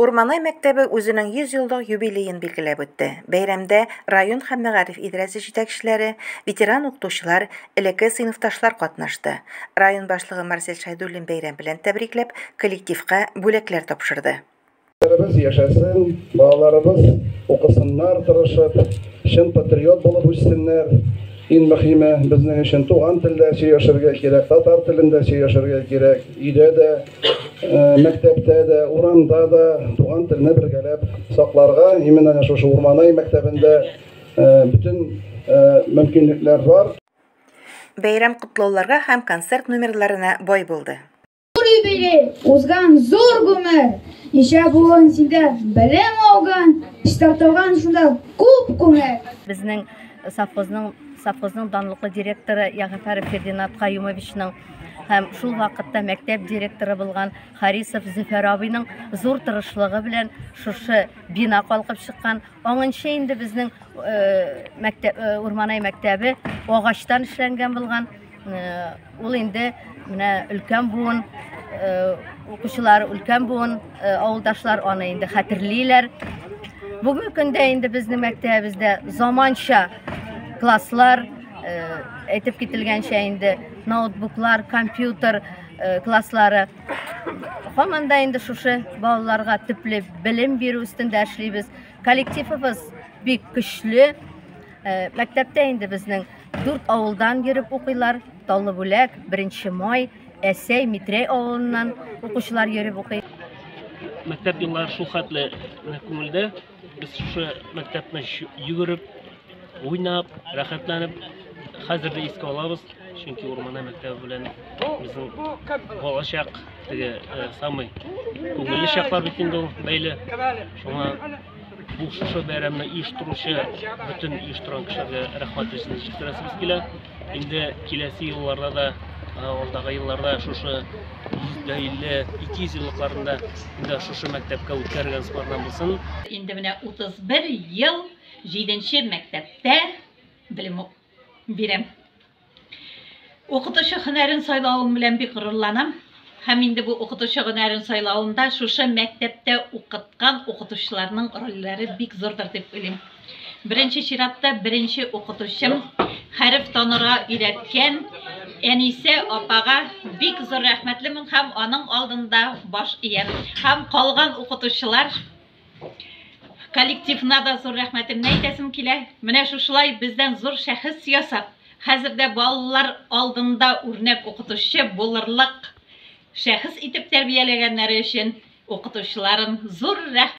Урманай мәктәбе үзенең 100 еллык юбилейын билгеләп үтте. Бәйрәмдә район һәм мәгариф идарәсе җитәкчеләре, ветеран укытучылар, элекке сыйныфташлар катнашты. Район башлыгы Марсель Шайдуллин бәйрәм белән тәбрикләп, коллективка бүләкләр тапшырды. Яшәсен, балаларыбыз укысыннар тырышып, чын патриот булып үссеннәр. Иң мөһиме безнең өчен туган телдә сөйләшергә кирәк, татар телендә сөйләшергә кирәк. Өйдә дә, мәктәптә дә, урамда да туган телне бергәләп сакларга, именно шушы Урманай мәктәбендә бүтән мөмкинлекләр бар. Бәйрәм котлауларга һәм концерт номерларына бай булды. Узган зур гомер, ишә буын синдә белем алган, штартылган шунда күп күңел. Безнең совхозның данлыклы директоры Ягъфәров Фердинанд Каюмовичның һәм шул вакытта мәктәп директоры булган Харисов Зөфәр абыйның зур тырышлыгы белән шушы бина калкып чыккан. Аңынча инде безнең Урманай мәктәбе агачтан эшләнгән булган. Ул инде менә өлкән буын укучылар, өлкән буын авылдашлар аны инде хәтерлиләр. Бүгенге көндә инде безнең мәктәбебездә заманча класслар, әйтеп кителгәнчә инде ноутбуклар, компьютер класслары. Һәммән дә инде шушы балаларга төпле белем бирү өстендә эшлибез. Коллективыбыз бик көчле. Мәктәптә инде безнең 4 авылдан йөреп укыйлар. Таллыбүләк, 1 май, Әсәй, Митрәй авылыннан укучылар йөреп укый. Мәктәп еллары шул хәтле күңелдә. Без шушы мәктәпне йөгереп, уйнап, рәхәтләнеп, хәзер дә искә алабыз. Чөнки Урманай мәктәбе белән безнең балачак самый күңелле чаклар бит инде ул бәйле. Шуңа бу шушы бәйрәмне оештыручы бөтен оештырган кешеләргә рәхмәтебезне җиткерәбез килә. Инде киләсе елларда да, алдагы елларда шушы 150-200 еллыкларында инде шушы мәктәпкә үткәргән спортнан булсын. Инде менә 31 ел 7нче мәктәптә белем бирәм. Укытучы һөнәрен сайлавым белән бик горурланам. Һәм инде бу укытучы һөнәрен сайлавында шушы мәктәптә укыткан укытучыларның рольләре бик зурдыр дип уйлыйм. Беренче чиратта беренче укытучым хәреф танырга өйрәткән Әнисә апага бик зур рәхмәтлемен һәм аның алдында баш иям. Һәм калган укытучылар коллективна да зур рәхмәтемне әйтәсем килә. Менә шушылай бездән зур шәхес ясап, хәзердә балалар алдында үрнәк укытучы булырлык шәхес итеп тәрбияләгәннәре өчен укытучыларын зур рәхмәт